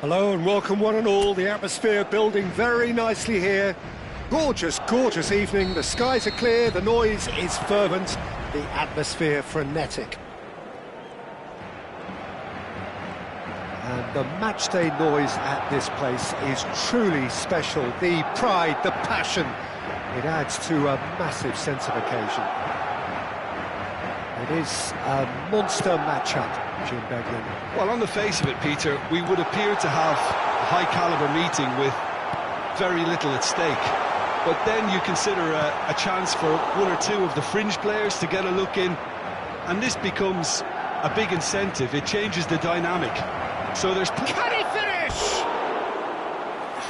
Hello and welcome one and all. The atmosphere building very nicely here. Gorgeous, gorgeous evening. The skies are clear, the noise is fervent, the atmosphere frenetic. And the matchday noise at this place is truly special. The pride, the passion, it adds to a massive sense of occasion. It is a monster matchup, Jim Beglin. Well, on the face of it, Peter, we would appear to have a high-caliber meeting with very little at stake. But then you consider a chance for one or two of the fringe players to get a look in, and this becomes a big incentive. It changes the dynamic. So there's... Can he finish?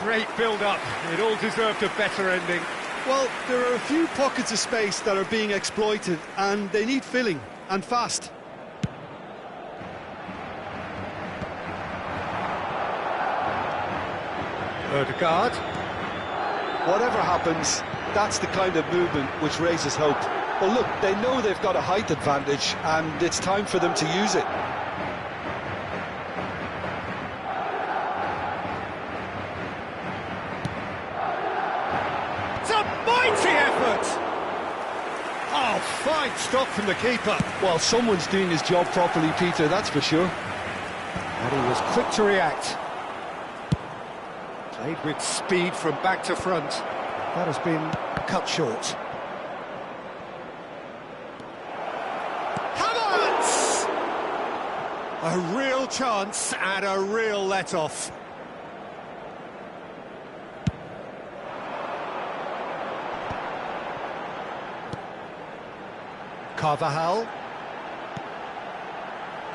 Great build-up. It all deserved a better ending. Well, there are a few pockets of space that are being exploited, and they need filling, and fast. Ødegaard. Whatever happens, that's the kind of movement which raises hope. Well, look, they know they've got a height advantage, and it's time for them to use it. It's a mighty effort! Oh, fine stop from the keeper. Well, someone's doing his job properly, Peter, that's for sure. And he was quick to react. Played with speed from back to front. That has been cut short. Havertz! A real chance and a real let-off. Carvajal.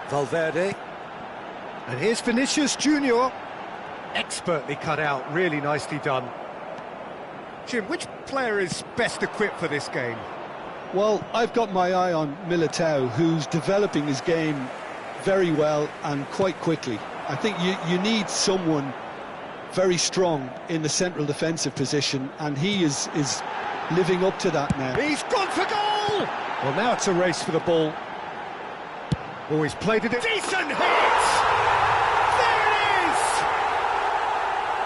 Valverde. And here's Vinicius Junior. Expertly cut out, really nicely done. Jim, which player is best equipped for this game? Well, I've got my eye on Militao, who's developing his game very well and quite quickly. I think you need someone very strong in the central defensive position, and he is living up to that now. He's gone for goal! Well, now it's a race for the ball. Oh, he's played it. Decent hit! There it is!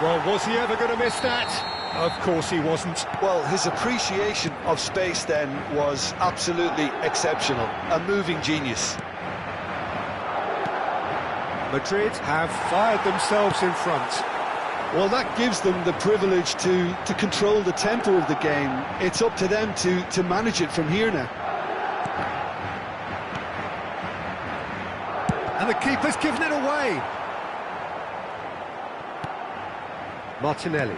Well, was he ever going to miss that? Of course he wasn't. Well, his appreciation of space then was absolutely exceptional. A moving genius. Madrid have fired themselves in front. Well, that gives them the privilege to control the tempo of the game. It's up to them to manage it from here now. And the keeper's given it away. Martinelli.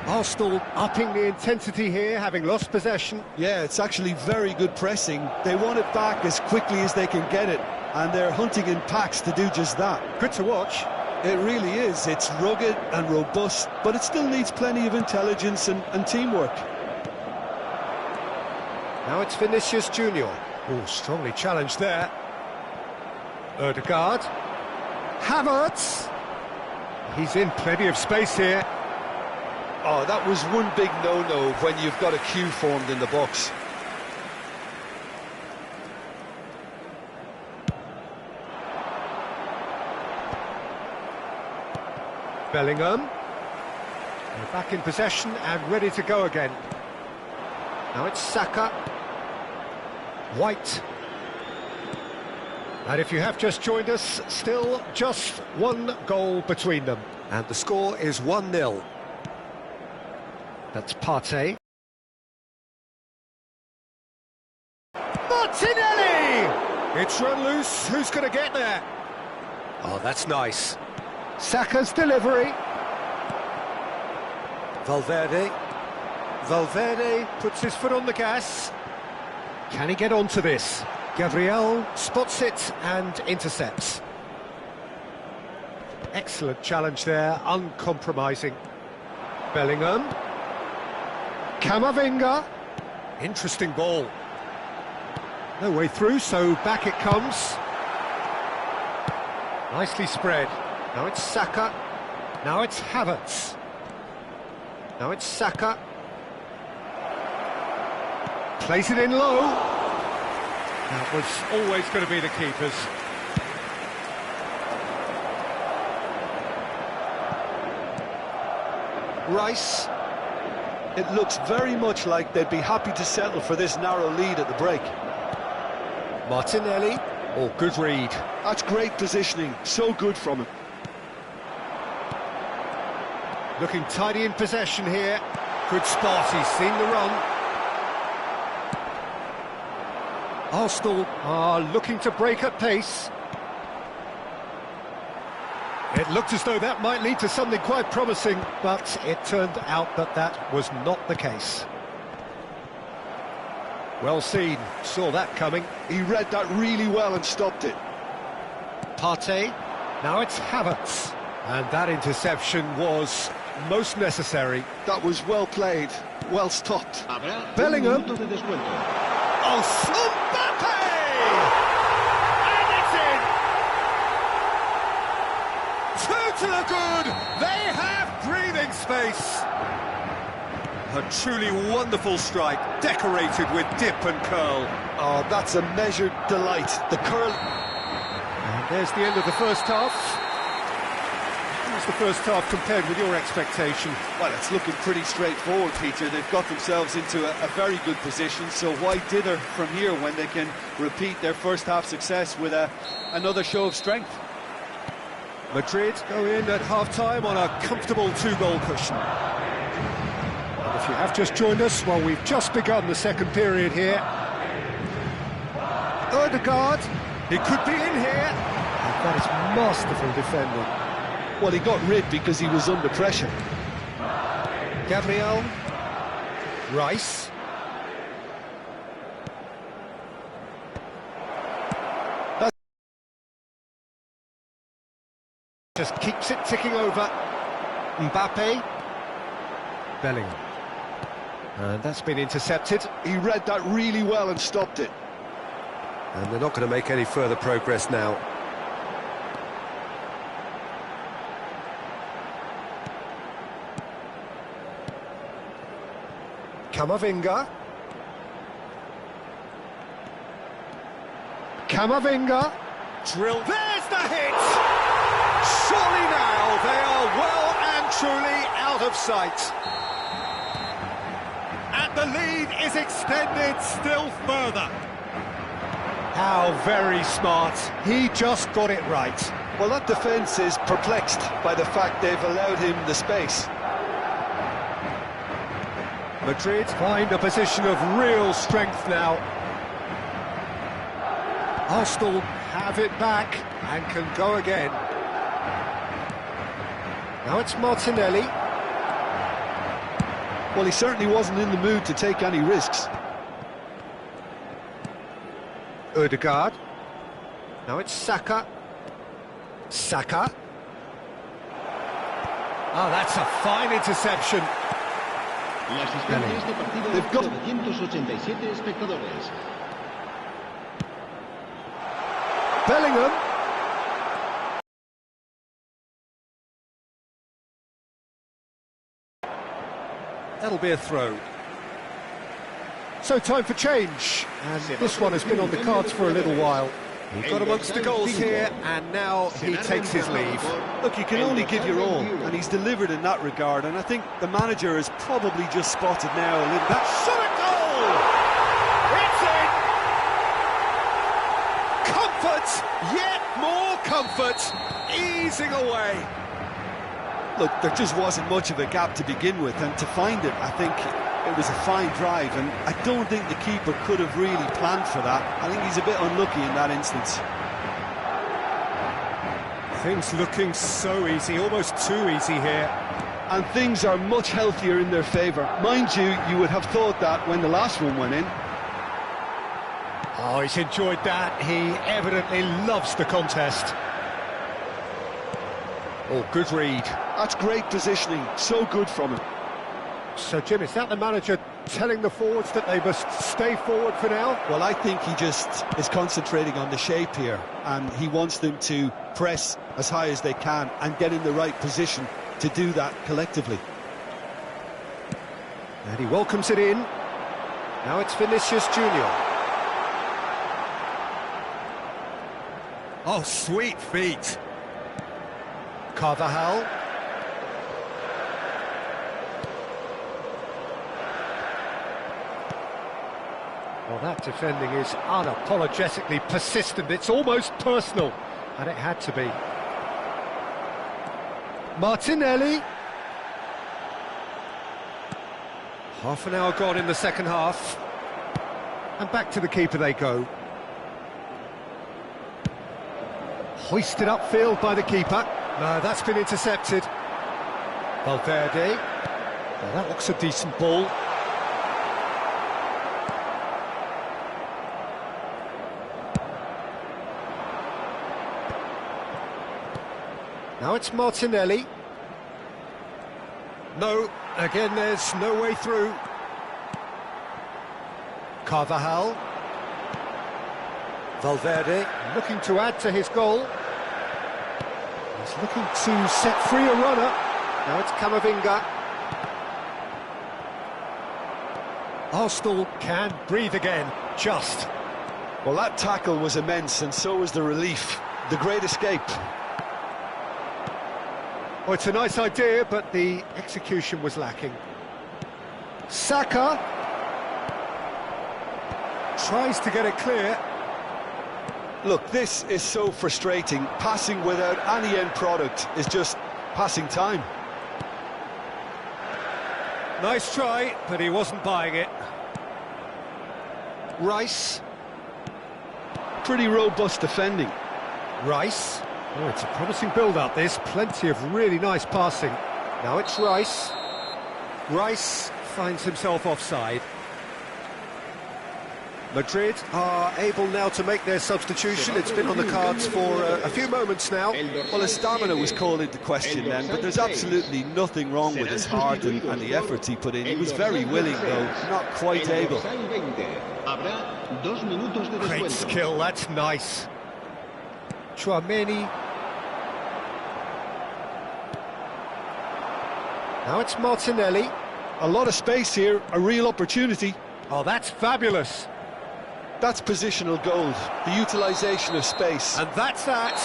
Arsenal upping the intensity here, having lost possession. Yeah, it's actually very good pressing. They want it back as quickly as they can get it, and they're hunting in packs to do just that. Good to watch. It really is. It's rugged and robust, but it still needs plenty of intelligence and teamwork. Now it's Vinicius Junior. Oh, strongly challenged there. Ødegaard. Havertz. He's in plenty of space here. Oh, that was one big no-no when you've got a queue formed in the box. Bellingham. They're back in possession and ready to go again. Now it's Saka. White. And if you have just joined us, still just one goal between them. And the score is 1-0. That's Partey. Martinelli! It's run loose. Who's going to get there? Oh, that's nice. Saka's delivery. Valverde. Valverde puts his foot on the gas. Can he get onto this? Gabriel spots it and intercepts. Excellent challenge there, uncompromising. Bellingham. Camavinga. Interesting ball. No way through, so back it comes. Nicely spread. Now it's Saka. Now it's Havertz. Now it's Saka. Plays it in low. That was always going to be the keeper's. Rice. It looks very much like they'd be happy to settle for this narrow lead at the break. Martinelli. Oh, good read. That's great positioning, so good from him. Looking tidy in possession here. Good spot, he's seen the run. Arsenal are looking to break at pace. It looked as though that might lead to something quite promising, but it turned out that that was not the case. Well seen, saw that coming. He read that really well and stopped it. Partey, now it's Havertz. And that interception was most necessary. That was well played, well stopped. Bellingham. Oh, Mbappe! And it's in! Two to the good! They have breathing space! A truly wonderful strike, decorated with dip and curl. Oh, that's a measured delight. The curl... And there's the end of the first half. How's the first half compared with your expectation? Well, it's looking pretty straightforward, Peter. They've got themselves into a very good position, so why dither from here when they can repeat their first half success with another show of strength? Madrid go in at half-time on a comfortable two-goal cushion. And if you have just joined us, well, we've just begun the second period here. Odegaard, he could be in here. And that is masterful defending. Well, he got rid because he was under pressure. Gabriel. Rice. That just keeps it ticking over. Mbappe. Bellingham. And that's been intercepted. He read that really well and stopped it. And they're not going to make any further progress now. Camavinga. Camavinga. Drill. There's the hit! Surely now they are well and truly out of sight. And the lead is extended still further. How very smart. He just got it right. Well, that defence is perplexed by the fact they've allowed him the space. Madrid find a position of real strength now. Arsenal have it back and can go again. Now it's Martinelli. Well, he certainly wasn't in the mood to take any risks. Odegaard. Now it's Saka. Saka. Oh, that's a fine interception. They've got... Bellingham. That'll be a throw. So time for change, and this one has been on the cards for a little while. He got amongst the goals here, and now he takes his leave. Look, you can only give your all, and he's delivered in that regard, and I think the manager has probably just spotted now a little... That shot a goal! It's in! Comfort, yet more comfort, easing away. Look, there just wasn't much of a gap to begin with, and to find it, I think it was a fine drive, and I don't think the keeper could have really planned for that. I think he's a bit unlucky in that instance. Things looking so easy, almost too easy here. And things are much healthier in their favour. Mind you, you would have thought that when the last one went in. Oh, he's enjoyed that. He evidently loves the contest. Oh, good read. That's great positioning, so good from him. So, Jim, is that the manager telling the forwards that they must stay forward for now? Well, I think he just is concentrating on the shape here, and he wants them to press as high as they can and get in the right position to do that collectively. And he welcomes it in. Now it's Vinicius Junior. Oh, sweet feet. Carvajal. Well, that defending is unapologetically persistent. It's almost personal, and it had to be. Martinelli. Half an hour gone in the second half. And back to the keeper they go. Hoisted upfield by the keeper. No, that's been intercepted. Valverde. Well, that looks a decent ball. Now it's Martinelli. No, again there's no way through. Carvajal. Valverde looking to add to his goal. He's looking to set free a runner. Now it's Camavinga. Arsenal can breathe again, just. Well, that tackle was immense, and so was the relief. The great escape. Oh, it's a nice idea, but the execution was lacking. Saka tries to get it clear. Look, this is so frustrating. Passing without any end product is just passing time. Nice try, but he wasn't buying it. Rice. Pretty robust defending. Rice. Oh, it's a promising build-up, this. Plenty of really nice passing. Now it's Rice. Rice finds himself offside. Madrid are able now to make their substitution. It's been on the cards for a few moments now. Well, his stamina was called into question then, but there's absolutely nothing wrong with his heart and the efforts he put in. He was very willing, though, not quite able. Great skill, that's nice. Turnamen. Now it's Martinelli. A lot of space here, a real opportunity. Oh, that's fabulous. That's positional gold, the utilisation of space. And that's that.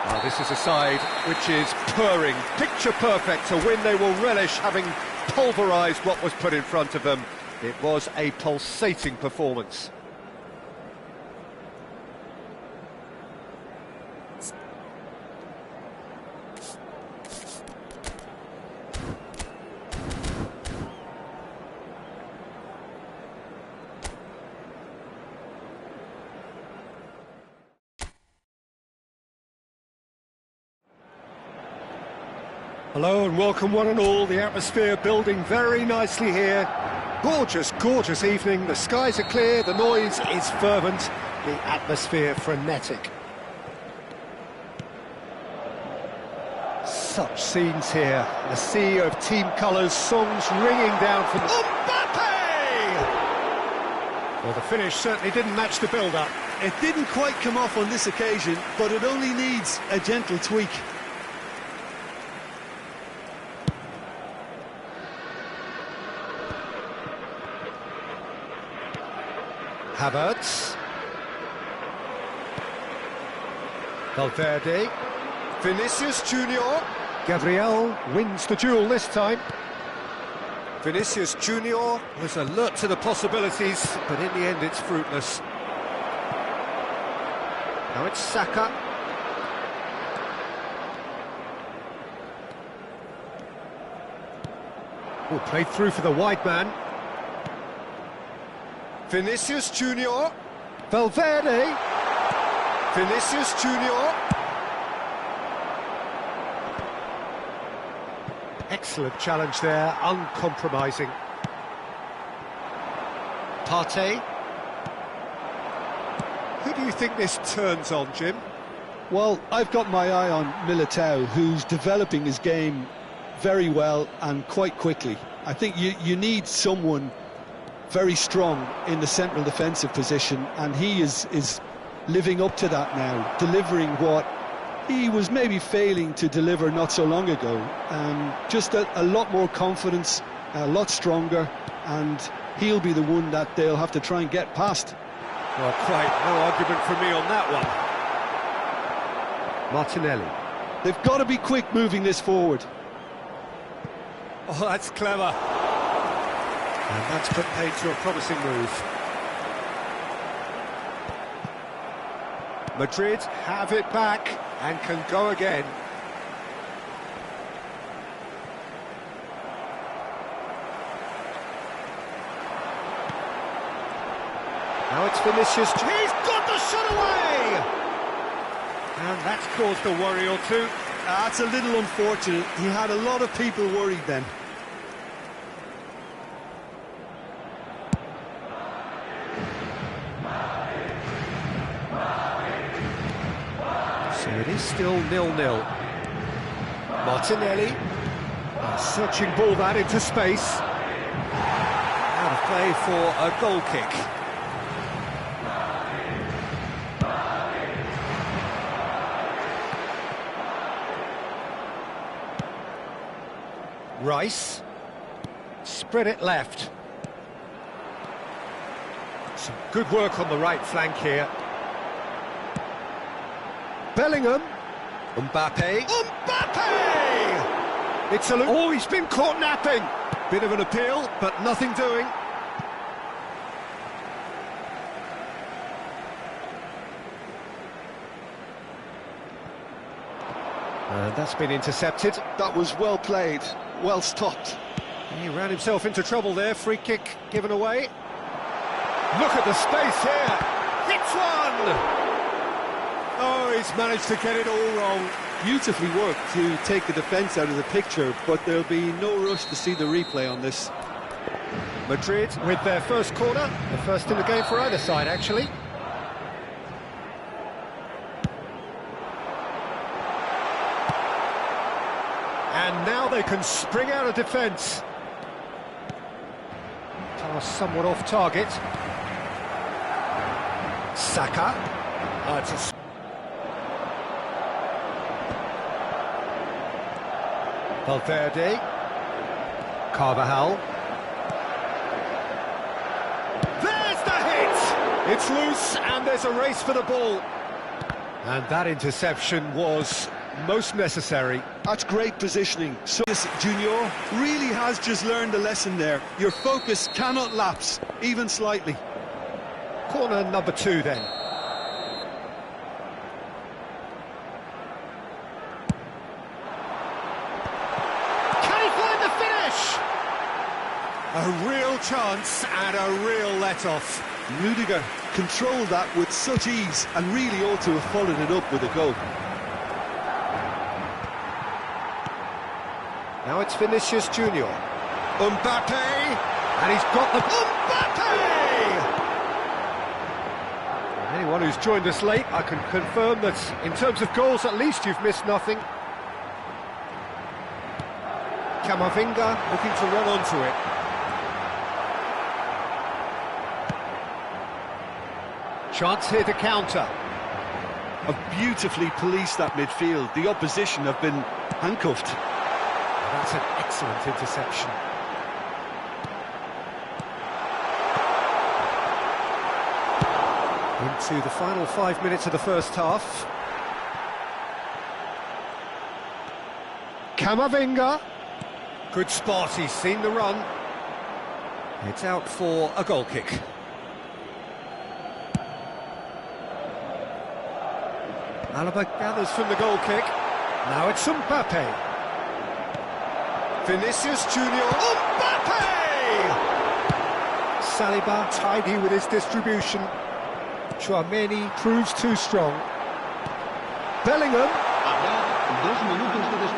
Now, this is a side which is purring, picture perfect, a win they will relish, having pulverised what was put in front of them. It was a pulsating performance. Hello and welcome one and all. The atmosphere building very nicely here. Gorgeous, gorgeous evening. The skies are clear, the noise is fervent, the atmosphere frenetic. Such scenes here. A sea of team colours, songs ringing down from Mbappe! Well, the finish certainly didn't match the build-up. It didn't quite come off on this occasion, but it only needs a gentle tweak. Havertz. Valverde. Vinicius Junior. Gabriel wins the duel this time. Vinicius Junior was alert to the possibilities, but in the end it's fruitless. Now it's Saka. Oh, played through for the wide man. Vinicius Junior. Valverde. Vinicius Junior. Excellent challenge there, uncompromising. Partey. Who do you think this turns on, Jim? Well, I've got my eye on Militao, who's developing his game very well and quite quickly. I think you need someone very strong in the central defensive position, and he is living up to that now, delivering what he was maybe failing to deliver not so long ago. Just a lot more confidence, a lot stronger, and he'll be the one that they'll have to try and get past. Well, quite no argument from me on that one. Martinelli. They've got to be quick moving this forward. Oh, that's clever. And that's put paid to a promising move. Madrid have it back and can go again. Now it's Vinicius. He's got the shot away! And that's caused a worry or two. That's a little unfortunate. He had a lot of people worried then. So it is still 0-0. Martinelli. A searching ball that into space. Out of play for a goal kick. Rice. Spread it left. Some good work on the right flank here. Bellingham. Mbappe. It's a... Oh, he's been caught napping. Bit of an appeal, but nothing doing. And that's been intercepted. That was well played, well stopped. He ran himself into trouble there. Free kick given away. Look at the space here. Hits one! Oh, he's managed to get it all wrong. Beautifully worked to take the defence out of the picture, but there'll be no rush to see the replay on this. Madrid with their first corner, the first in the game for either side, actually. And now they can spring out of defence. Pass somewhat off target. Saka. It's a... Valverde. Carvajal. There's the hit! It's loose and there's a race for the ball. And that interception was most necessary. That's great positioning. So this Junior really has just learned a lesson there. Your focus cannot lapse, even slightly. Corner number 2 then. A real chance and a real let-off. Rudiger controlled that with such ease and really ought to have followed it up with a goal. Now it's Vinicius Junior. Mbappe! And he's got the... Mbappe! Anyone who's joined us late, I can confirm that in terms of goals, at least you've missed nothing. Camavinga looking to run onto it. Chance here to counter. Have beautifully policed that midfield. The opposition have been handcuffed. That's an excellent interception. Into the final 5 minutes of the first half. Camavinga. Good spot, he's seen the run. It's out for a goal kick. Alaba gathers from the goal kick. Now it's Mbappe. Vinicius Junior. Mbappe! Saliba tidy with his distribution. Chouameni proves too strong. Bellingham.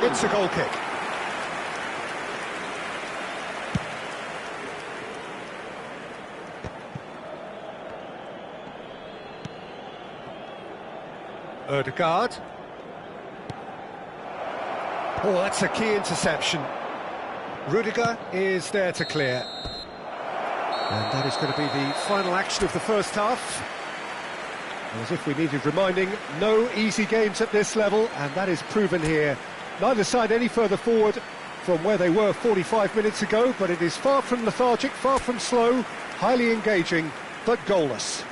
It's a goal kick. Odegaard. Oh, that's a key interception. Rudiger is there to clear. And that is going to be the final action of the first half. As if we needed reminding, no easy games at this level, and that is proven here. Neither side any further forward from where they were 45 minutes ago, but it is far from lethargic, far from slow, highly engaging, but goalless.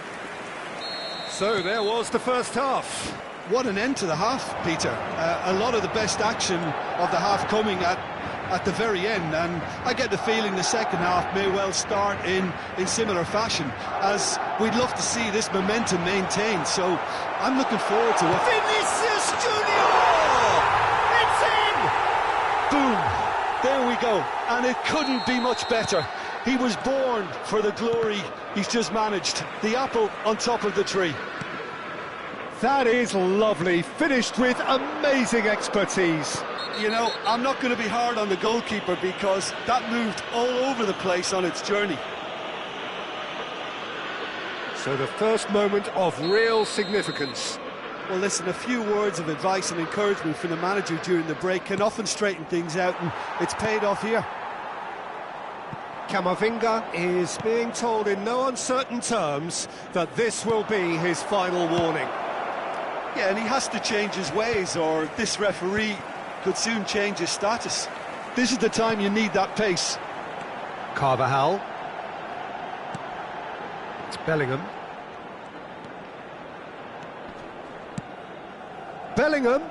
So there was the first half. What an end to the half, Peter. A lot of the best action of the half coming at at the very end, and I get the feeling the second half may well start in similar fashion, as we'd love to see this momentum maintained. So I'm looking forward to what... Vinicius Junior! It's in! Boom! There we go, and it couldn't be much better. He was born for the glory he's just managed. The apple on top of the tree. That is lovely, finished with amazing expertise. You know, I'm not going to be hard on the goalkeeper because that moved all over the place on its journey. So the first moment of real significance. Well, listen, a few words of advice and encouragement from the manager during the break can often straighten things out, and it's paid off here. Camavinga is being told in no uncertain terms that this will be his final warning. Yeah, and he has to change his ways, or this referee could soon change his status. This is the time you need that pace. Carvajal. It's Bellingham. Bellingham.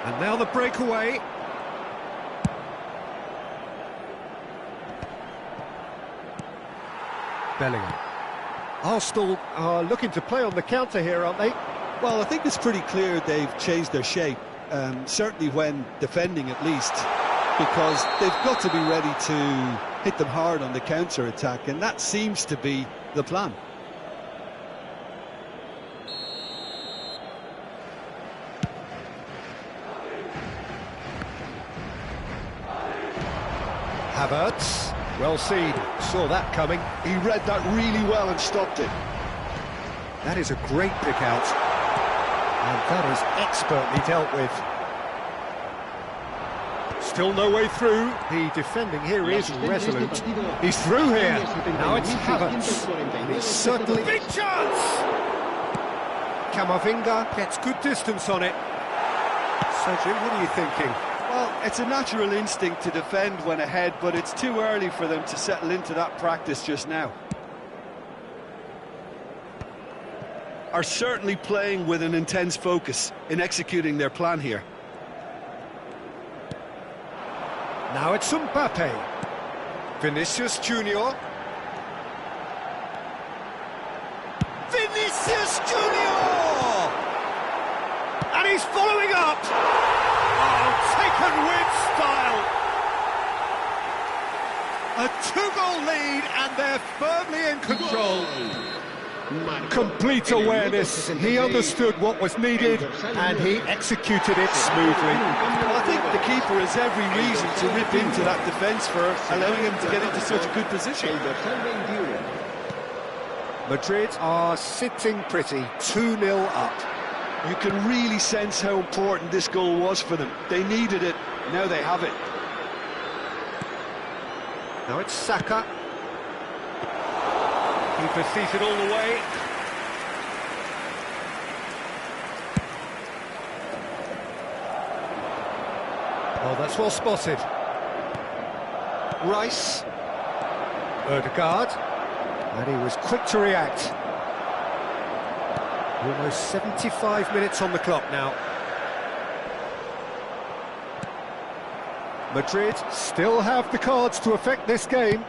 And now the breakaway. Bellingham. Arsenal are looking to play on the counter here, aren't they? Well, I think it's pretty clear they've changed their shape, certainly when defending at least, because they've got to be ready to hit them hard on the counter-attack, and that seems to be the plan. Havertz, well seen, saw that coming. He read that really well and stopped it. That is a great pick out, and that is expertly dealt with. Still no way through. The defending here is resolute. He's through here. Now it's Havertz. And it's certainly... Big chance! Camavinga gets good distance on it. Sergio, what are you thinking? Well, it's a natural instinct to defend when ahead, but it's too early for them to settle into that practice just now. Are certainly playing with an intense focus in executing their plan here. Now it's Mbappe. Vinicius Junior. Vinicius Junior! And he's following up! Oh, taken with style! A two-goal lead, and they're firmly in control. Complete awareness. He understood what was needed, and he executed it smoothly. Well, I think the keeper has every reason to rip into that defence for allowing him to get into such a good position. Madrid are sitting pretty, 2-0 up. You can really sense how important this goal was for them. They needed it, now they have it. Now it's Saka. Keeper sees it all the way. Oh, that's well spotted. Rice. Ødegaard. And he was quick to react. Almost 75 minutes on the clock now. Madrid still have the cards to affect this game.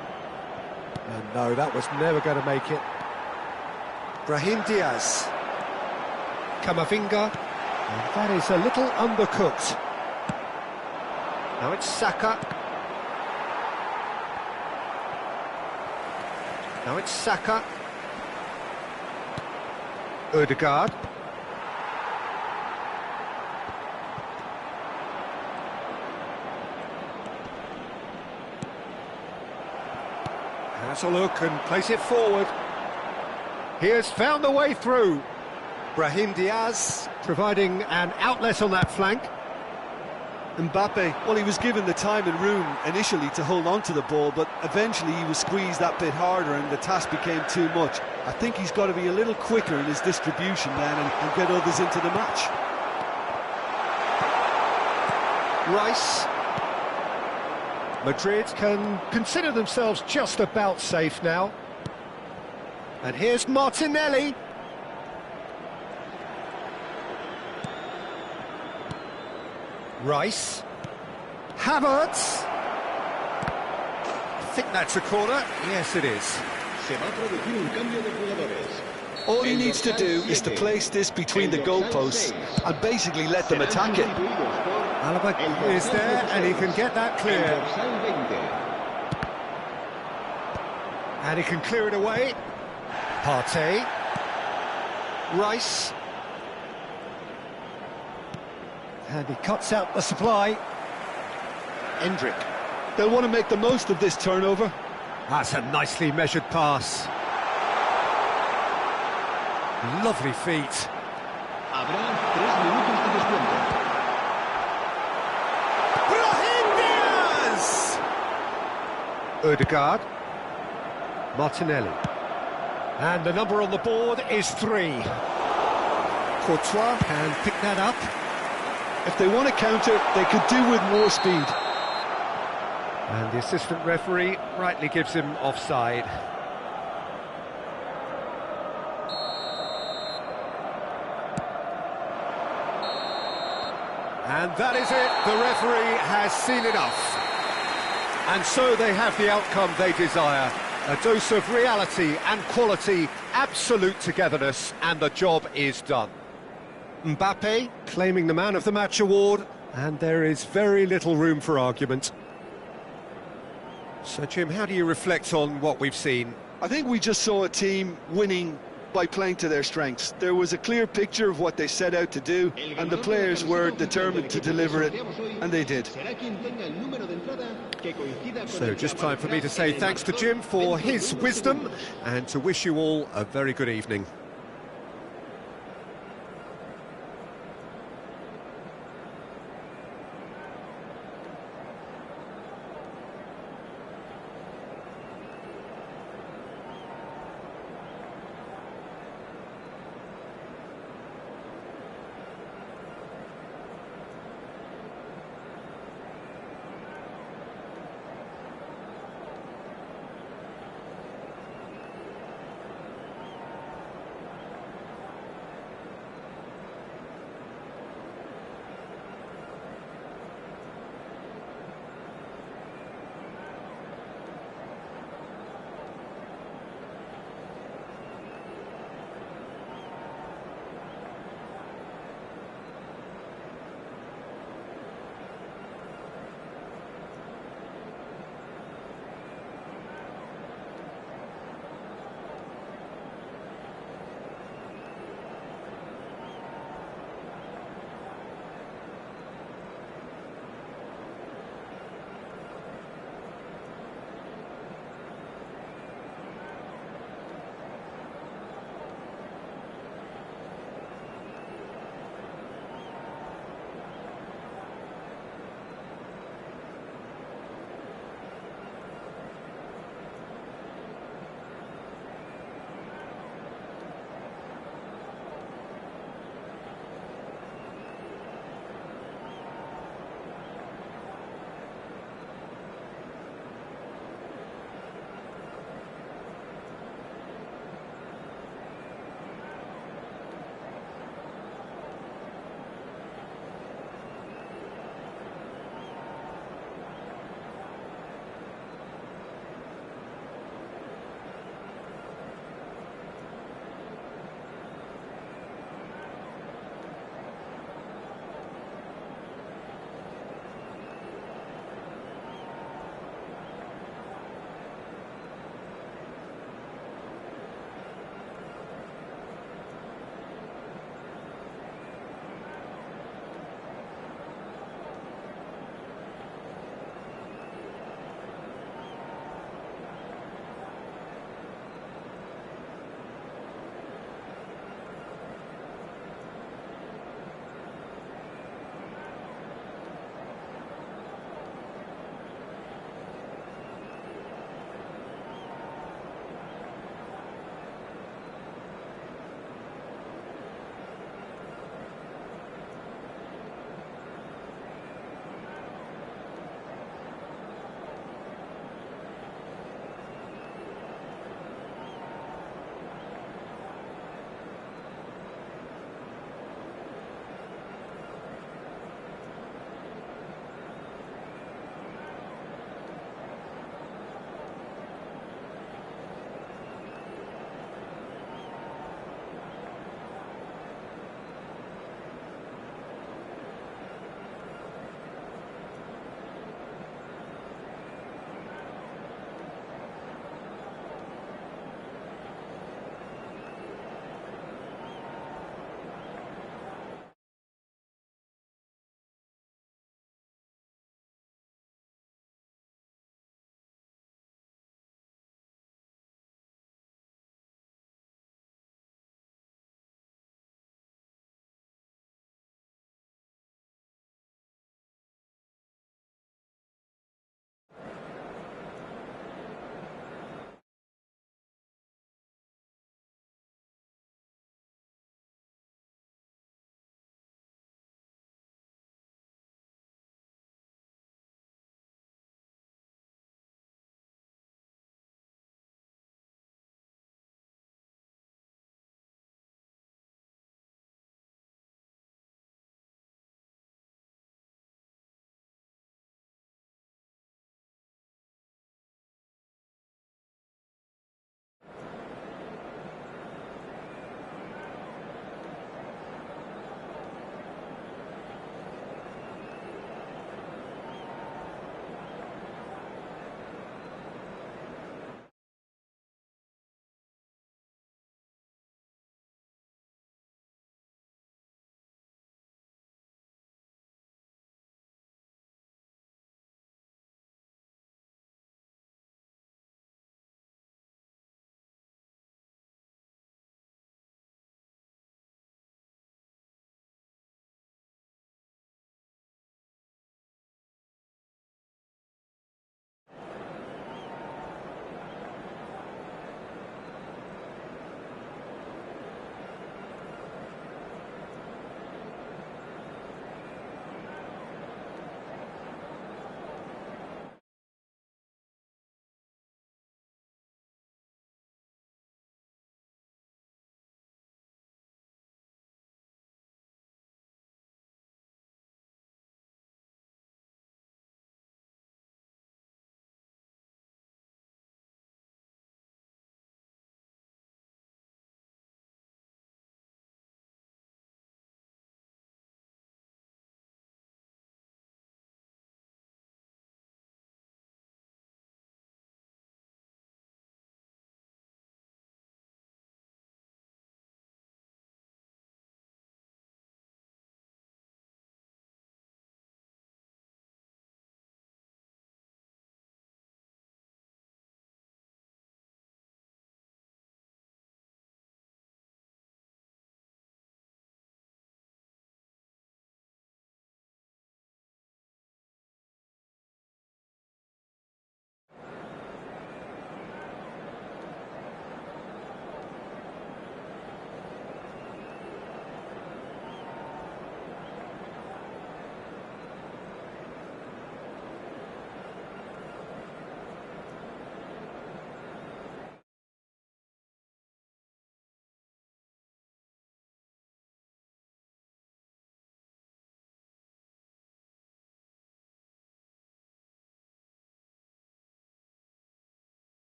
And no, that was never going to make it. Brahim Diaz. Camavinga. And that is a little undercooked. Now it's Saka. Now it's Saka. Ødegaard. Has a look and plays it forward. He has found a way through. Brahim Diaz providing an outlet on that flank. Mbappe, well, he was given the time and room initially to hold on to the ball, but eventually he was squeezed that bit harder and the task became too much. I think he's got to be a little quicker in his distribution then and get others into the match. Rice. Madrid can consider themselves just about safe now. And here's Martinelli. Rice. Havertz. I think that's a corner. Yes, it is. All he needs to do is to place this between the goalposts and basically let them attack it. Alaba is there and he can get that clear. And he can clear it away. Partey. Rice. And he cuts out the supply. Endrick. They'll want to make the most of this turnover. That's a nicely measured pass. Lovely feet. Brahim Diaz! Odegaard. Martinelli. And the number on the board is 3. Courtois can pick that up. If they want to counter, they could do with more speed. And the assistant referee rightly gives him offside. And that is it. The referee has seen enough. And so they have the outcome they desire. A dose of reality and quality, absolute togetherness, and the job is done. Mbappe claiming the Man of the Match award, and there is very little room for argument. So, Jim, how do you reflect on what we've seen? I think we just saw a team winning by playing to their strengths. There was a clear picture of what they set out to do, and the players were determined to deliver it, and they did. So just time for me to say thanks to Jim for his wisdom, and to wish you all a very good evening.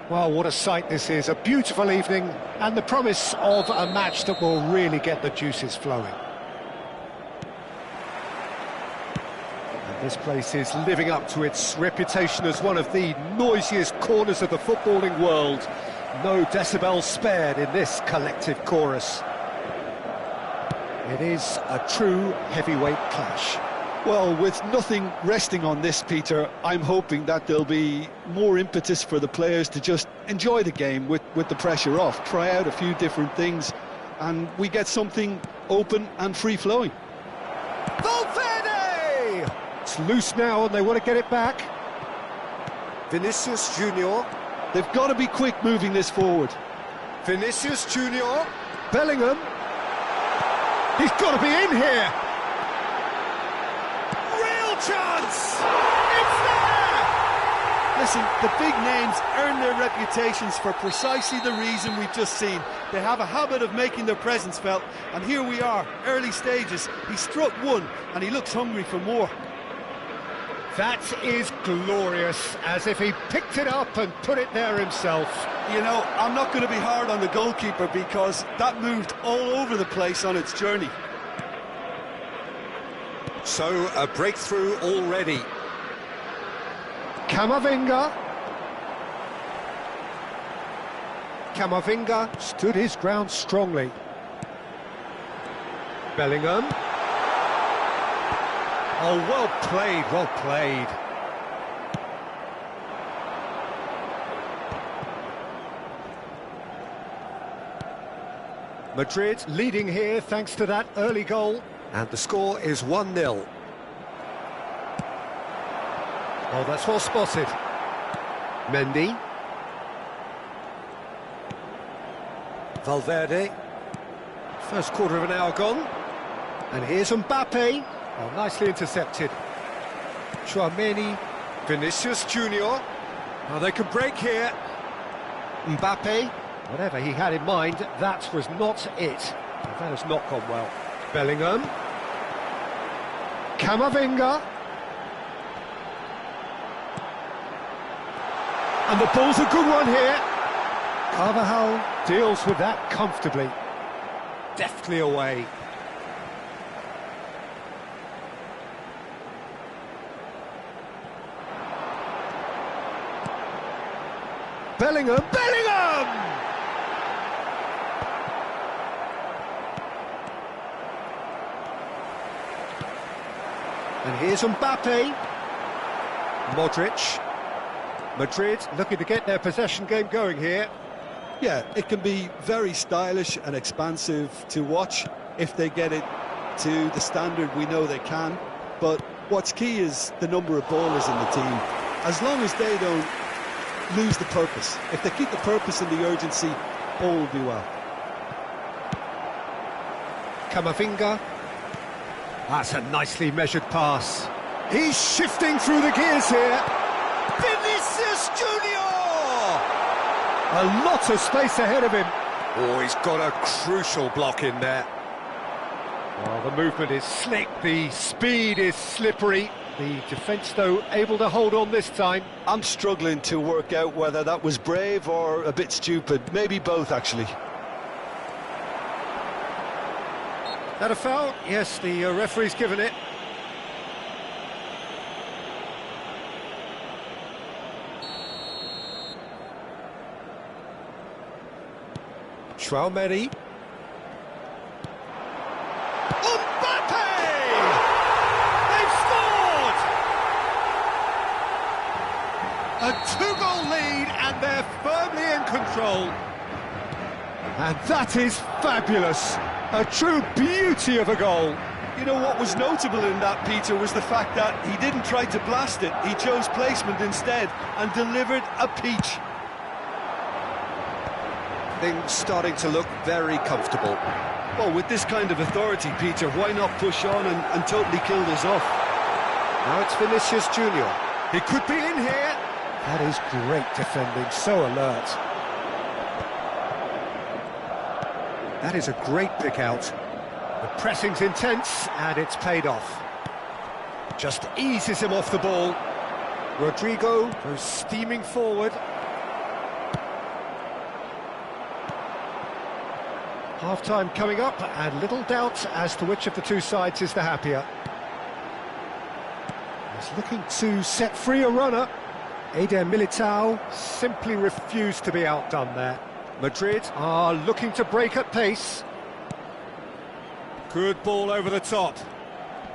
Well, what a sight this is. A beautiful evening and the promise of a match that will really get the juices flowing. And this place is living up to its reputation as one of the noisiest corners of the footballing world. No decibels spared in this collective chorus. It is a true heavyweight clash. Well, with nothing resting on this, Peter, I'm hoping that there'll be more impetus for the players to just enjoy the game with the pressure off, try out a few different things, and we get something open and free-flowing. Valverde! It's loose now and they want to get it back. Vinicius Junior. They've got to be quick moving this forward. Vinicius Junior. Bellingham. He's got to be in here. Chance! It's there! Listen, the big names earn their reputations for precisely the reason we've just seen. They have a habit of making their presence felt, and here we are, early stages. He struck one, and he looks hungry for more. That is glorious, as if he picked it up and put it there himself. You know, I'm not going to be hard on the goalkeeper because that moved all over the place on its journey. So, a breakthrough already. Camavinga. Camavinga stood his ground strongly. Bellingham. Oh, well played, well played. Madrid leading here thanks to that early goal. And the score is 1-0. Oh, that's well spotted. Mendy. Valverde. First quarter of an hour gone. And here's Mbappe. Oh, nicely intercepted. Chouameni. Vinicius Junior. Oh, they can break here. Mbappe. Whatever he had in mind, that was not it. That has not gone well. Bellingham. Camavinga. And the ball's a good one here. Carvajal deals with that comfortably. Deftly away. Bellingham! Bellingham! And here's Mbappe. Modric. Madrid looking to get their possession game going here. Yeah, it can be very stylish and expansive to watch if they get it to the standard we know they can. But what's key is the number of ballers in the team. As long as they don't lose the purpose, if they keep the purpose and the urgency, all will be well. Camavinga. That's a nicely measured pass. He's shifting through the gears here. Vinicius Junior! A lot of space ahead of him. Oh, he's got a crucial block in there. Well, the movement is slick, the speed is slippery. The defence, though, able to hold on this time. I'm struggling to work out whether that was brave or a bit stupid. Maybe both, actually. That a foul? Yes, the referee's given it. Chouameni. Mbappe! They've scored! A two-goal lead and they're firmly in control. And that is fabulous. A true beauty of a goal. You know what was notable in that, Peter, was the fact that he didn't try to blast it. He chose placement instead and delivered a peach. Things starting to look very comfortable. Well, with this kind of authority, Peter, why not push on and totally kill this off? Now it's Vinicius Junior. He could be in here. That is great defending, so alert. That is a great pick out. The pressing's intense, and it's paid off. Just eases him off the ball. Rodrigo goes steaming forward. Half-time coming up, and little doubt as to which of the two sides is the happier. He's looking to set free a runner. Eder Militao simply refused to be outdone there. Madrid are looking to break at pace. Good ball over the top.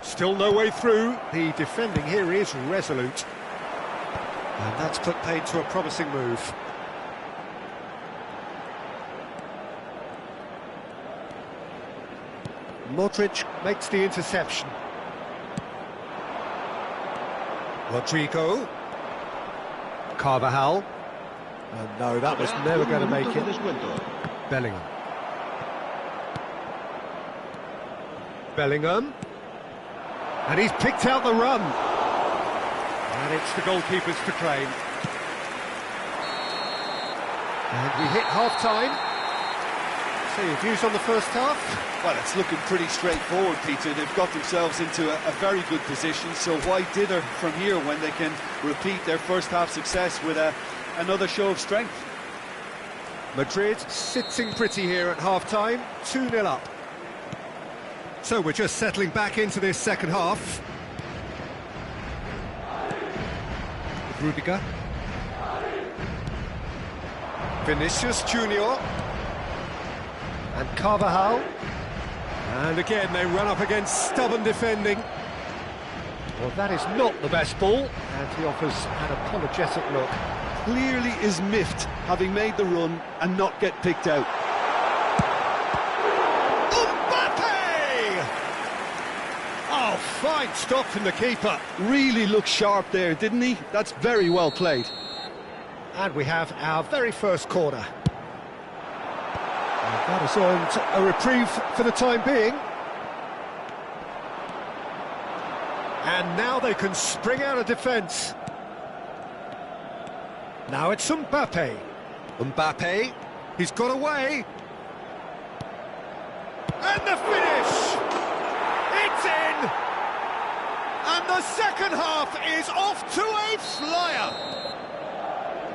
Still no way through. The defending here is resolute. And that's put paid to a promising move. Modric makes the interception. Rodrigo. Carvajal. And no, that was never going to make it. Bellingham. Bellingham. And he's picked out the run. And it's the goalkeepers to claim. And we hit half-time. So your views on the first half? Well, it's looking pretty straightforward, Peter. They've got themselves into a very good position, so why dither from here when they can repeat their first half success with another show of strength? Madrid sitting pretty here at half-time, 2-0 up. So we're just settling back into this second half. Rudiger. Vinicius Junior. And Carvajal. And again, they run up against stubborn defending. Well, that is not the best ball, and he offers an apologetic look. Clearly is miffed, having made the run and not get picked out. Mbappe! Oh, fine stop from the keeper. Really looked sharp there, didn't he? That's very well played. And we have our very first corner. And that has earned a reprieve for the time being. And now they can spring out of defence. Now it's Mbappe. Mbappe, he's got away. And the finish! It's in! And the second half is off to a flyer.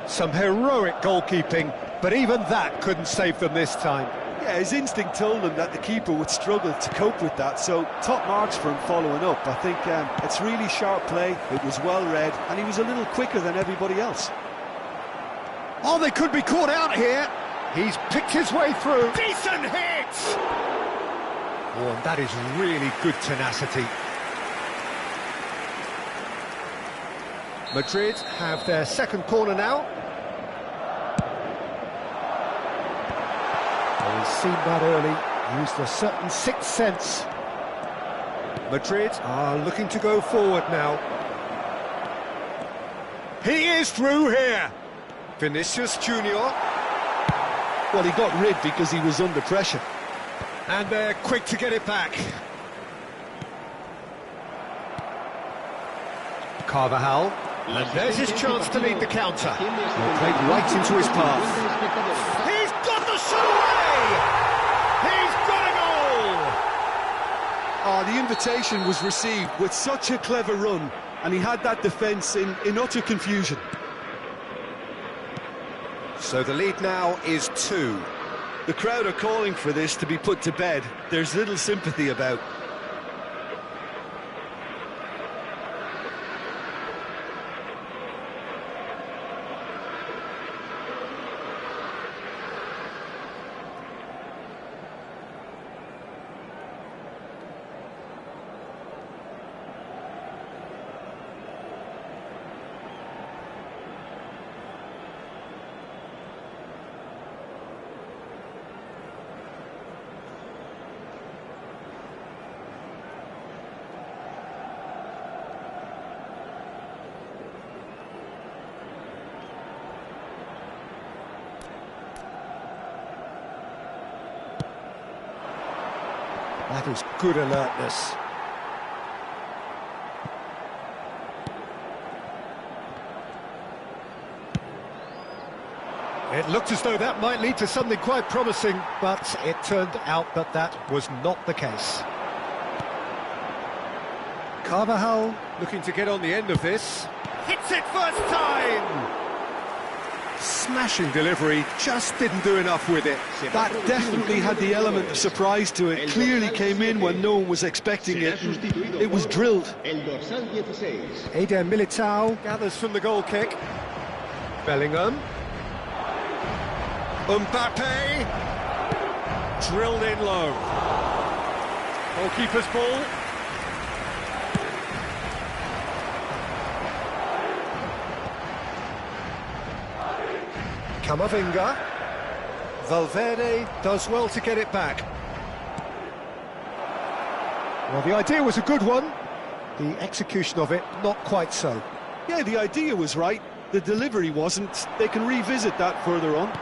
Some heroic goalkeeping, but even that couldn't save them this time. Yeah, his instinct told him that the keeper would struggle to cope with that, so top marks for him following up. I think it's really sharp play, it was well read, and he was a little quicker than everybody else. Oh, they could be caught out here. He's picked his way through. Decent hit! Oh, and that is really good tenacity. Madrid have their second corner now. Well, he's seen that early, used a certain sixth sense. Madrid are looking to go forward now. He is through here. Vinicius Junior. Well, he got rid because he was under pressure. And they're quick to get it back. Carvajal. And there's his chance to lead the counter. He'll play right into his path. He's got the shot away! He's got a goal! Oh, the invitation was received with such a clever run, and he had that defence in utter confusion. So the lead now is 2. The crowd are calling for this to be put to bed. There's little sympathy about. That is good alertness. It looked as though that might lead to something quite promising, but it turned out that that was not the case. Carvajal looking to get on the end of this. Hits it first time! Smashing delivery, just didn't do enough with it. That definitely had the element of surprise to it. Clearly came in when no one was expecting it. It was drilled. Eder Militao gathers from the goal kick. Bellingham. Mbappe. Drilled in low. Goalkeeper's ball. Camavinga. Valverde does well to get it back. Well, the idea was a good one. The execution of it, not quite so. Yeah, the idea was right. The delivery wasn't. They can revisit that further on.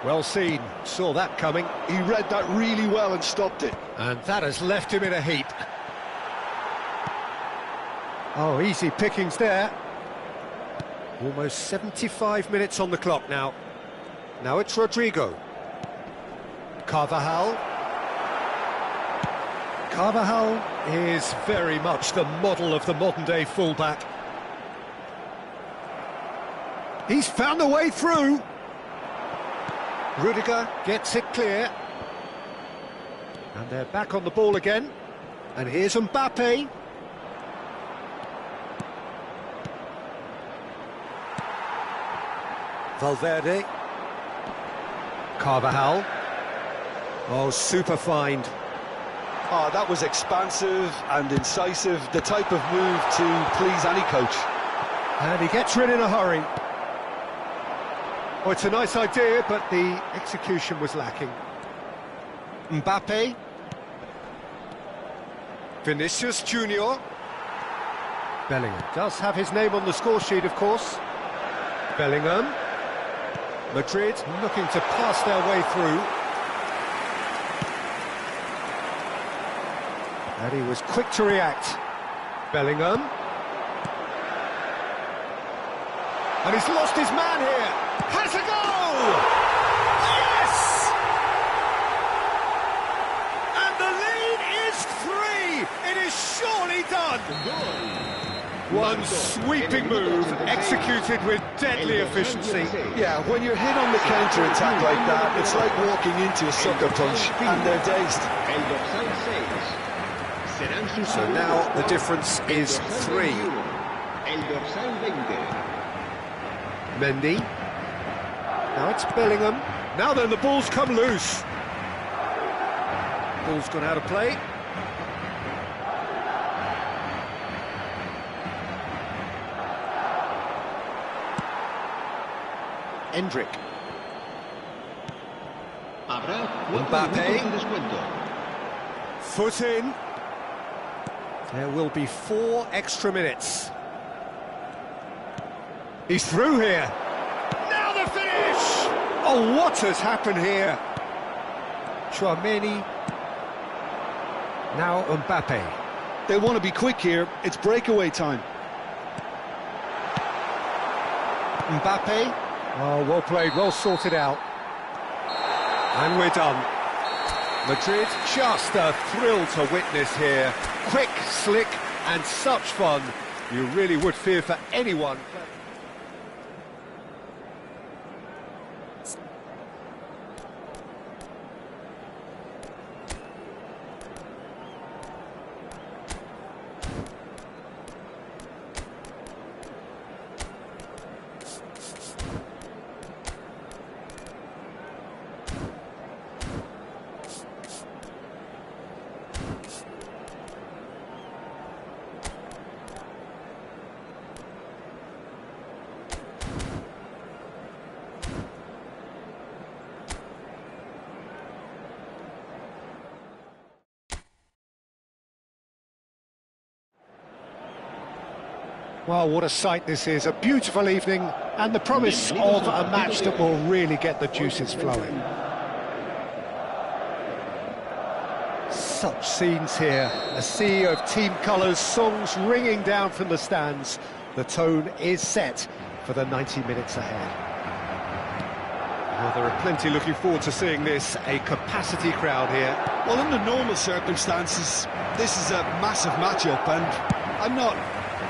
Well seen. Saw that coming. He read that really well and stopped it. And that has left him in a heap. Oh, easy pickings there. Almost 75 minutes on the clock now. Now it's Rodrigo. Carvajal. Carvajal is very much the model of the modern-day fullback. He's found a way through. Rudiger gets it clear. And they're back on the ball again. And here's Mbappe. Valverde. Carvajal. Oh, super find. Oh, that was expansive and incisive, the type of move to please any coach. And he gets rid in a hurry. Oh, it's a nice idea, but the execution was lacking. Mbappe. Vinicius Junior. Bellingham does have his name on the score sheet, of course. Bellingham. Madrid looking to pass their way through. And he was quick to react. Bellingham. And he's lost his man here. Has a goal! Yes! And the lead is 3. It is surely done. One sweeping move, executed with deadly efficiency. Yeah, when you're hit on the counter-attack like that, it's like walking into a sucker punch and they're dazed. So now the difference is 3. Mendy. Now it's Bellingham. Now then, the ball's come loose. Ball's gone out of play. Endrick. Mbappe. Foot in. There will be 4 extra minutes. He's through here. Now the finish! Oh, what has happened here? Chouameni. Now Mbappe. They want to be quick here. It's breakaway time. Mbappe. Oh, well played, well sorted out. And we're done. Madrid, just a thrill to witness here. Quick, slick, and such fun. You really would fear for anyone. Well, what a sight this is. A beautiful evening and the promise of a match that will really get the juices flowing. Such scenes here. A sea of team colours, songs ringing down from the stands. The tone is set for the 90 minutes ahead. Well, there are plenty looking forward to seeing this. A capacity crowd here. Well, under normal circumstances, this is a massive match-up, and I'm not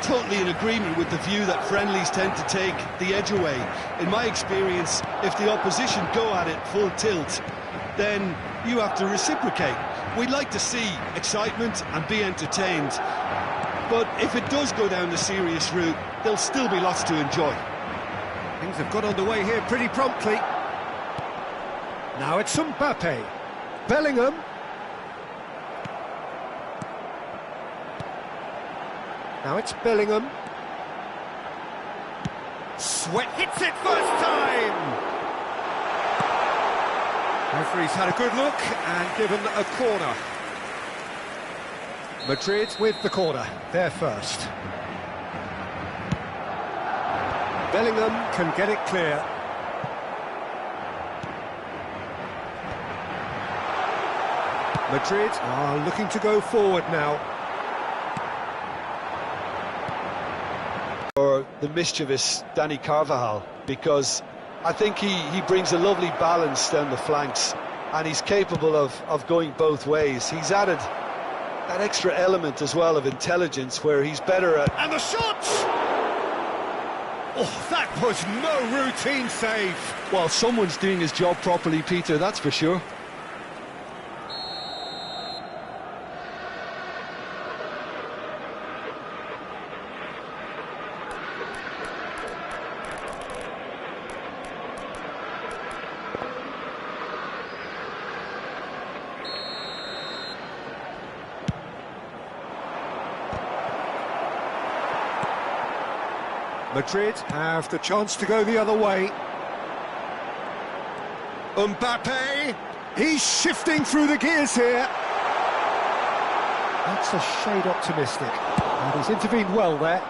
totally in agreement with the view that friendlies tend to take the edge away. In my experience, if the opposition go at it full tilt, then you have to reciprocate. We'd like to see excitement and be entertained, but if it does go down the serious route, there'll still be lots to enjoy. Things have got underway here pretty promptly. Now it's Mbappe. Bellingham. Now it's Bellingham. Sweat hits it first time! Referee's had a good look and given a corner. Madrid with the corner, they're first. Bellingham can get it clear. Madrid are looking to go forward now. Or the mischievous Danny Carvajal, because I think he brings a lovely balance down the flanks, and he's capable of going both ways. He's added that extra element as well of intelligence, where he's better at... And the shot! Oh, that was no routine save. Well, someone's doing his job properly, Peter, that's for sure. Madrid have the chance to go the other way. Mbappe, he's shifting through the gears here. That's a shade optimistic, and he's intervened well there.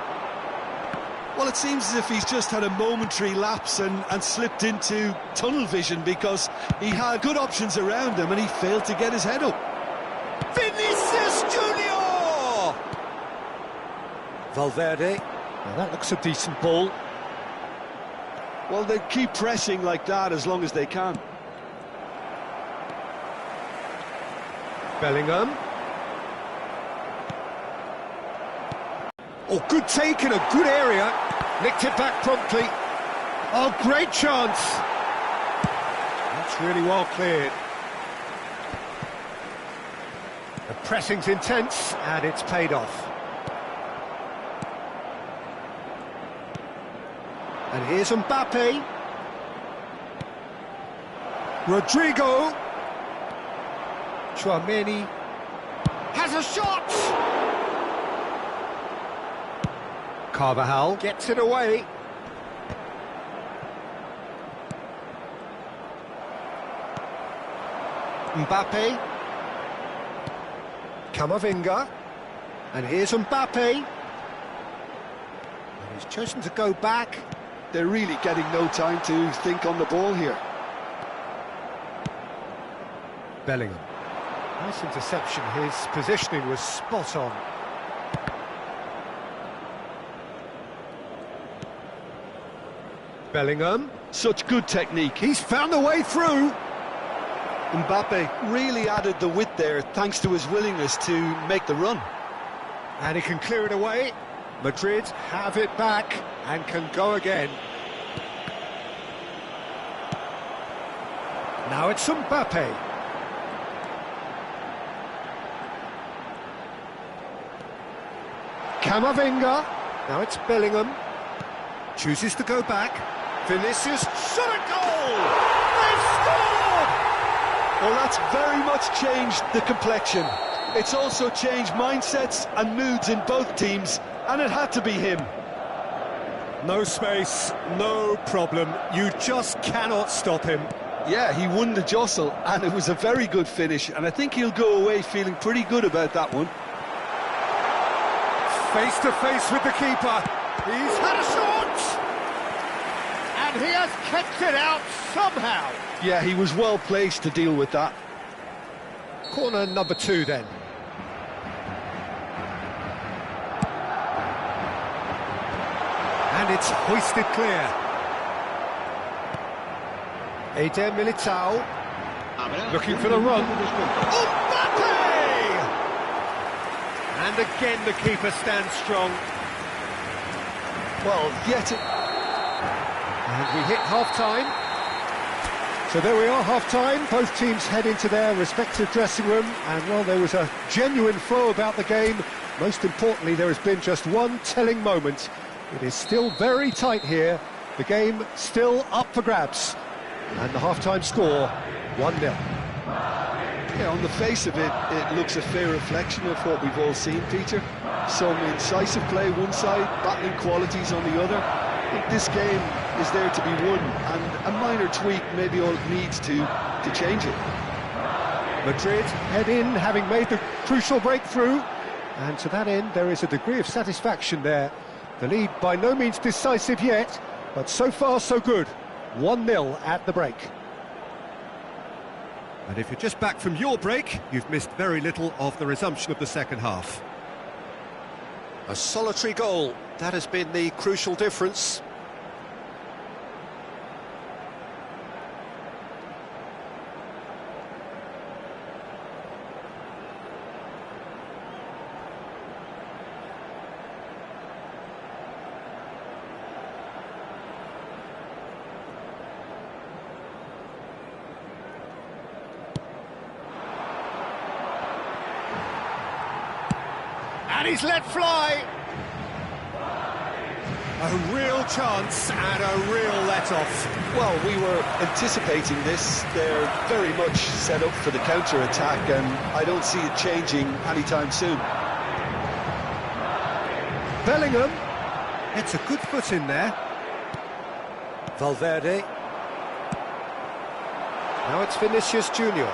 Well, it seems as if he's just had a momentary lapse and slipped into tunnel vision, because he had good options around him and he failed to get his head up. Vinicius Junior! Valverde. Now that looks a decent ball. Well, they keep pressing like that as long as they can. Bellingham. Oh, good take in a good area. Nicked it back promptly. Oh, great chance. That's really well cleared. The pressing's intense, and it's paid off. And here's Mbappe. Rodrigo. Turnamen has a shot! Carvajal gets it away. Mbappe. Camavinga. And here's Mbappe. And he's chosen to go back. They're really getting no time to think on the ball here. Bellingham. Nice interception. His positioning was spot on. Bellingham. Such good technique. He's found a way through. Mbappe really added the width there thanks to his willingness to make the run. And he can clear it away. Madrid have it back and can go again. Now it's Mbappe. Camavinga. Now it's Bellingham. Chooses to go back. Vinicius, shot a goal! They've scored! Well, that's very much changed the complexion. It's also changed mindsets and moods in both teams, and it had to be him. No space, no problem. You just cannot stop him. Yeah, he won the jostle, and it was a very good finish, and I think he'll go away feeling pretty good about that one. Face to face with the keeper. He's had a shot! And he has kept it out somehow. Yeah, he was well placed to deal with that. Corner number 2 then. And it's hoisted clear. Eder Militao. Looking for the run. Mbappe! And again the keeper stands strong. Well, yet it... And we hit half-time. So there we are, half-time. Both teams head into their respective dressing room. And, well, there was a genuine flow about the game. Most importantly, there has been just one telling moment. It is still very tight here. The game still up for grabs. And the half-time score, 1-0. Yeah, on the face of it, it looks a fair reflection of what we've all seen, Peter. Some incisive play one side, battling qualities on the other. I think this game is there to be won, and a minor tweak may be all it needs to change it. Madrid head in, having made the crucial breakthrough. And to that end, there is a degree of satisfaction there. The lead by no means decisive yet, but so far so good. 1-0 at the break. And if you're just back from your break, you've missed very little of the resumption of the second half. A solitary goal, that has been the crucial difference. And he's let fly. A real chance and a real let-off. Well, we were anticipating this. They're very much set up for the counter-attack, and I don't see it changing anytime soon. Bellingham. It's a good foot in there. Valverde. Now it's Vinicius Junior.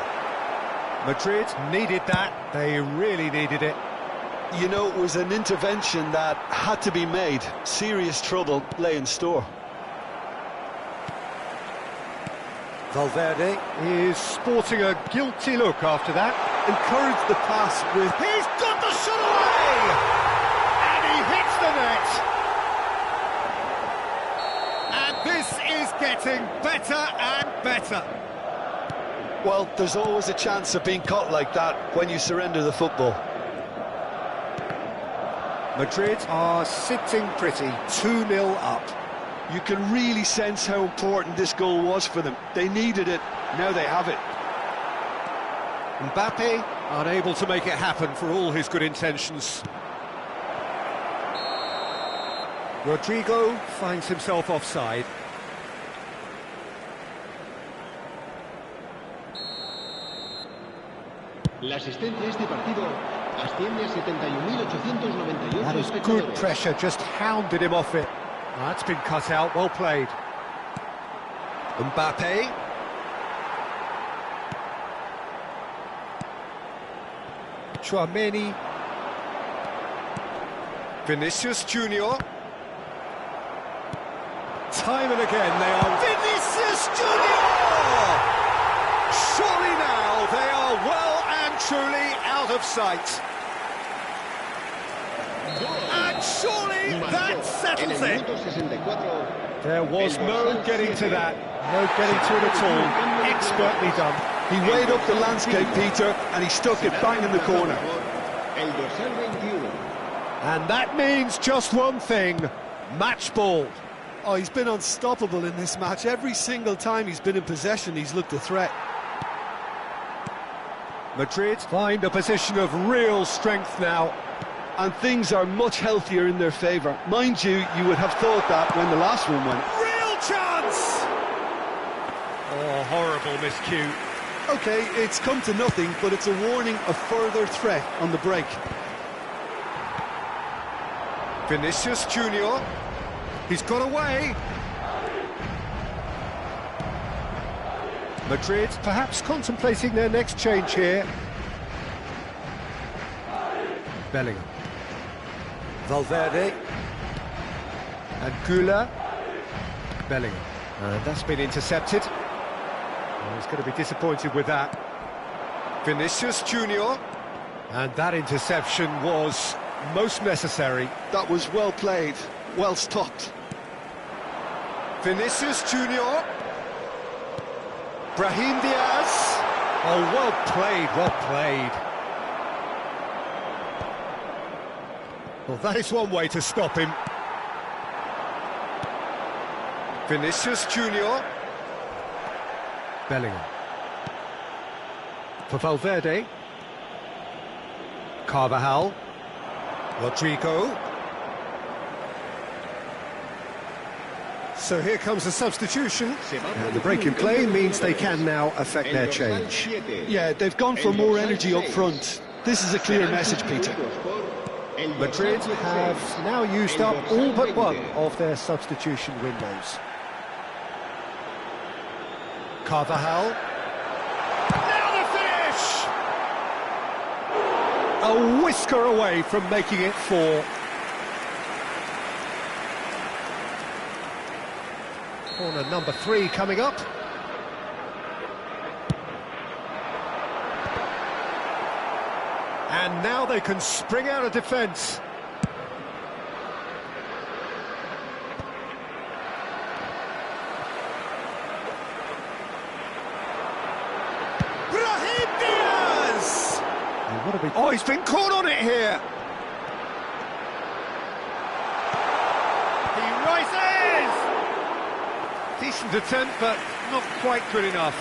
Madrid needed that. They really needed it. You know, it was an intervention that had to be made. Serious trouble lay in store. Valverde is sporting a guilty look after that. Encouraged the pass with... He's got the shot away! And he hits the net! And this is getting better and better. Well, there's always a chance of being caught like that when you surrender the football. Madrid are sitting pretty, 2-0 up. You can really sense how important this goal was for them. They needed it, now they have it. Mbappe unable to make it happen for all his good intentions. Rodrigo finds himself offside. La asistencia a este partido asciende a 71.898 That is good pressure, just hounded him off it. That's been cut out, well played. Mbappe. Turnamen. Vinicius Junior. Time and again they are... Vinicius Junior! Surely now they are well and truly out of sight. And surely that settles it. There was no getting to that, no getting to it at all. Expertly done. He weighed up the landscape, Peter, and he stuck it bang in the corner. And that means just one thing, match ball. Oh, he's been unstoppable in this match. Every single time he's been in possession, he's looked a threat. Madrid find a position of real strength now. And things are much healthier in their favour. Mind you, you would have thought that when the last one went. Real chance! Oh, horrible miscue. OK, it's come to nothing, but it's a warning of further threat on the break. Vinicius Junior. He's got away. Madrid perhaps contemplating their next change here. Bellingham. Valverde. And Güler. Bellingham. And that's been intercepted. Oh, he's going to be disappointed with that. Vinicius Junior. And that interception was most necessary. That was well played, well stopped. Vinicius Junior. Brahim Diaz. Oh, well played, well played. Well, that is one way to stop him. Vinicius Junior. Bellingham. For Valverde. Carvajal. Rodrigo. So here comes a substitution, and the break in play means they can now affect their change. Yeah, they've gone for more energy up front. This is a clear message, Peter. Madrid have now used up all but one of their substitution windows. Carvajal. Now the finish! A whisker away from making it 4. Corner number 3 coming up. And now they can spring out of defence. Brahim Diaz! Oh, he's been caught on it here. He rises! Decent attempt, but not quite good enough.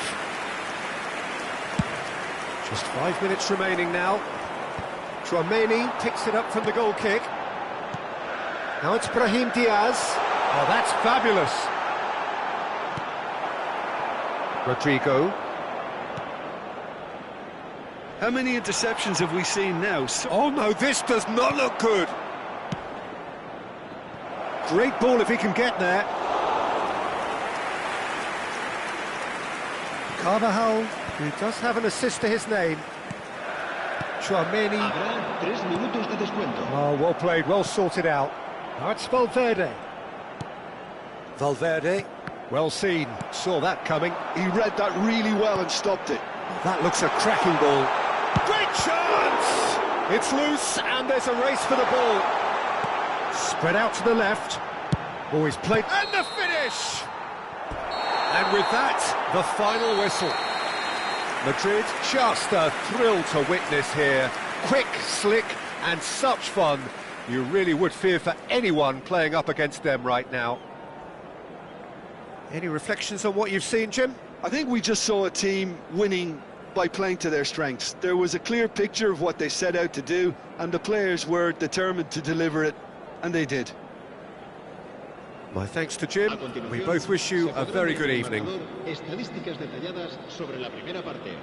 Just 5 minutes remaining now. Turnamen picks it up from the goal kick. Now it's Brahim Diaz. Oh, that's fabulous. Rodrigo. How many interceptions have we seen now? Oh no, this does not look good. Great ball if he can get there. Carvajal, who does have an assist to his name. Turnamen. Habrá 3 minutos de descuento. Oh, well played, well sorted out. Now it's Valverde. Valverde, well seen, saw that coming. He read that really well and stopped it. That looks a cracking ball. Great chance! It's loose and there's a race for the ball. Spread out to the left. Always played. And the finish! And with that, the final whistle. Madrid, just a thrill to witness here. Quick, slick, and such fun. You really would fear for anyone playing up against them right now. Any reflections on what you've seen, Jim? I think we just saw a team winning by playing to their strengths. There was a clear picture of what they set out to do, and the players were determined to deliver it, and they did. My thanks to Jim. We both wish you a very good evening. Estadísticas detalladas sobre la primera parte.